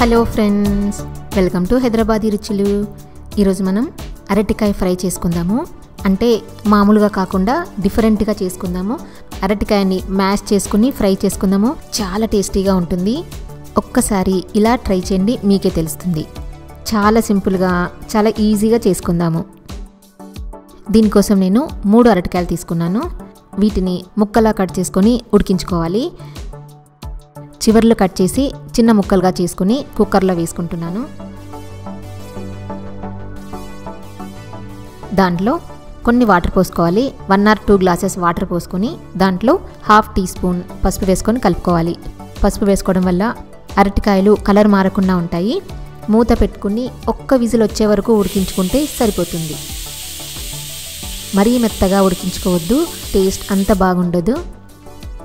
Hello friends, welcome to Hyderabadi రుచులు. ఈరోజు మనం అరటికాయ ఫ్రై చేసుకుందాము. అంటే మామూలుగా కాకుండా డిఫరెంట్గా చేసుకుందాము. అరటికాయని మ్యాష్ చేసుకుని ఫ్రై చేసుకుందాము. చాలా టేస్టీగా ఉంటుంది. ఒక్కసారి ఇలా ట్రై చేయండి, మీకే తెలుస్తుంది. చాలా సింపుల్గా, చాలా ఈజీగా చేసుకుందాము. దీనికోసం నేను 3 అరటికాయలు తీసుకున్నాను. వీటిని ముక్కలా కట్ చేసుకొని ఉడికించుకోవాలి. చివర్లు కట్ చేసి చిన్న ముక్కలుగా చేసుకుని కుక్కర్లో వేసుకుంటున్నాను. దాంట్లో కొన్ని వాటర్ పోసుకోవాలి. 1 or 2 గ్లాసెస్ వాటర్ పోసుకొని దాంట్లో 1/2 టీ స్పూన్ పసుపు వేసుకొని కలుపుకోవాలి. పసుపు వేసుకోవడం వల్ల అరటికాయలు కలర్ మారకుండా ఉంటాయి. మూత పెట్టుకుని ఒక్క విజిల్ వచ్చే వరకు ఉడికించుకుంటే సరిపోతుంది. మరీ మెత్తగా ఉడికించుకోవద్దు, టేస్ట్ అంత బాగుండదు.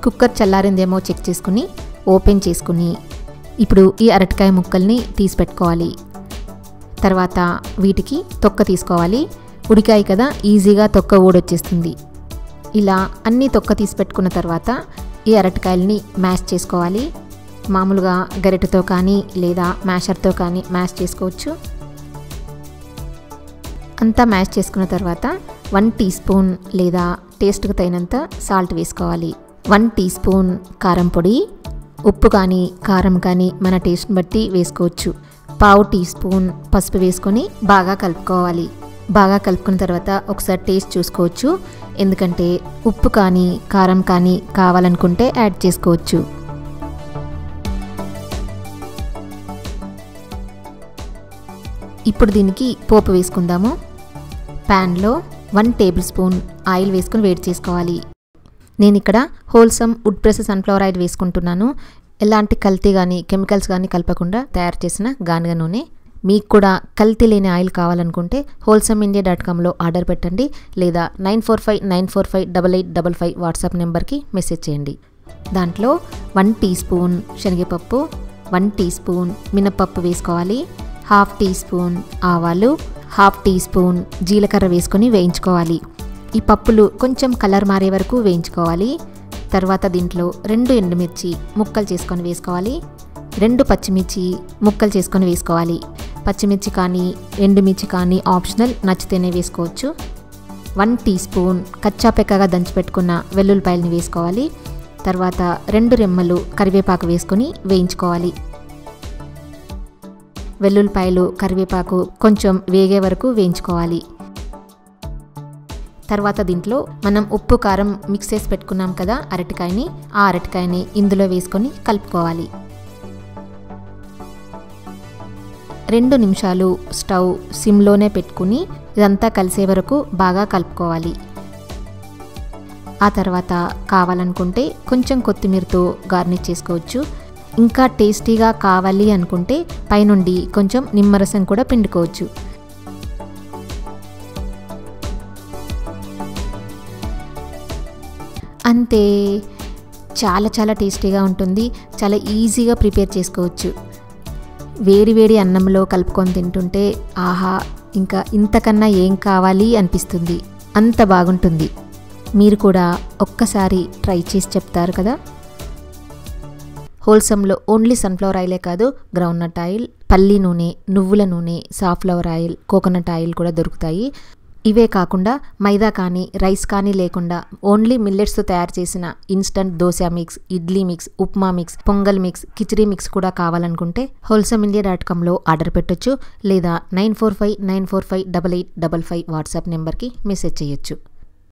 కుక్కర్ చల్లారిందేమో చెక్ చేసుకుని ఓపెన్ చేసుకుని ఇప్పుడు ఈ అరటికాయ ముక్కల్ని తీసి పెట్టుకోవాలి. తర్వాత వీటికి తొక్క తీసుకోవాలి. ఉడికాయి కదా, ఈజీగా తొక్క ఊడొచ్చేస్తుంది. ఇలా అన్నీ తొక్క తీసి పెట్టుకున్న తర్వాత ఈ అరటికాయలని మ్యాష్ చేసుకోవాలి. మామూలుగా గరిటెతో కానీ లేదా మ్యాషర్తో కానీ మ్యాష్ చేసుకోవచ్చు. అంతా మ్యాష్ చేసుకున్న తర్వాత 1 టీ స్పూన్ లేదా టేస్ట్కి తగినంత సాల్ట్ వేసుకోవాలి. 1 టీ స్పూన్ కారం పొడి, ఉప్పు కానీ కారం కానీ మన టేస్ట్ని బట్టి వేసుకోవచ్చు. 1/2 టీ స్పూన్ పసుపు వేసుకొని బాగా కలుపుకోవాలి. బాగా కలుపుకున్న తర్వాత ఒకసారి టేస్ట్ చూసుకోవచ్చు. ఎందుకంటే ఉప్పు కానీ కారం కానీ కావాలనుకుంటే యాడ్ చేసుకోవచ్చు. ఇప్పుడు దీనికి పోపు వేసుకుందాము. ప్యాన్లో 1 టేబుల్ స్పూన్ ఆయిల్ వేసుకొని వేడి చేసుకోవాలి. నేను ఇక్కడ wholesome wood press sunflower oil వేసుకుంటున్నాను. ఎలాంటి కల్తీ కానీ కెమికల్స్ కానీ కలపకుండా తయారు చేసిన గానుగ నూనె. మీకు కూడా కల్తీ లేని ఆయిల్ కావాలనుకుంటే wholesameindia.comలో ఆర్డర్ పెట్టండి, లేదా 9459458855 వాట్సాప్ నెంబర్కి మెసేజ్ చేయండి. దాంట్లో 1 టీ స్పూన్ శనగపప్పు, 1 టీ స్పూన్ మినపప్పు వేసుకోవాలి. 1/2 టీ స్పూన్ ఆవాలు, 1/2 టీ స్పూన్ జీలకర్ర వేసుకొని వేయించుకోవాలి. ఈ పప్పులు కొంచెం కలర్ మారే వరకు వేయించుకోవాలి. తర్వాత దీంట్లో 2 ఎండుమిర్చి ముక్కలు చేసుకొని వేసుకోవాలి. 2 పచ్చిమిర్చి ముక్కలు చేసుకొని వేసుకోవాలి. పచ్చిమిర్చి కానీ ఎండుమిర్చి కానీ ఆప్షనల్, నచ్చితేనే వేసుకోవచ్చు. 1 టీ స్పూన్ కచ్చాపెక్కగా దంచిపెట్టుకున్న వెల్లుల్లిపాయలని వేసుకోవాలి. తర్వాత 2 రెమ్మలు కరివేపాకు వేసుకొని వేయించుకోవాలి. వెల్లుల్లిపాయలు కరివేపాకు కొంచెం వేగే వరకు వేయించుకోవాలి. తర్వాత దీంట్లో మనం ఉప్పు కారం మిక్స్ చేసి పెట్టుకున్నాం కదా అరటికాయని, ఆ అరటికాయని ఇందులో వేసుకొని కలుపుకోవాలి. 2 నిమిషాలు స్టవ్ సిమ్లోనే పెట్టుకుని ఇదంతా కలిసే వరకు బాగా కలుపుకోవాలి. ఆ తర్వాత కావాలనుకుంటే కొంచెం కొత్తిమీరతో గార్నిష్ చేసుకోవచ్చు. ఇంకా టేస్టీగా కావాలి అనుకుంటే పైనుండి కొంచెం నిమ్మరసం కూడా పిండుకోవచ్చు. అంతే, చాలా చాలా టేస్టీగా ఉంటుంది. చాలా ఈజీగా ప్రిపేర్ చేసుకోవచ్చు. వేడి వేడి అన్నంలో కలుపుకొని తింటుంటే ఆహా, ఇంకా ఇంతకన్నా ఏం కావాలి అనిపిస్తుంది. అంత బాగుంటుంది. మీరు కూడా ఒక్కసారి ట్రై చేసి చెప్తారు కదా. హోల్సమ్లో ఓన్లీ సన్ఫ్లవర్ ఆయిలే కాదు, గ్రౌండ్నట్ ఆయిల్, పల్లి నూనె, నువ్వుల నూనె, సాఫ్లవర్ ఆయిల్, కోకోనట్ ఆయిల్ కూడా దొరుకుతాయి. ఇవే కాకుండా మైదా కానీ రైస్ కానీ లేకుండా ఓన్లీ మిల్లెట్స్తో తయారు చేసిన instant dosa mix, idli mix, upma mix, pongal mix, khichdi mix కూడా కావాలనుకుంటే wholesameindia.comలో ఆర్డర్ పెట్టొచ్చు, లేదా 9459458855 వాట్సాప్ నెంబర్కి మెసేజ్ చేయొచ్చు.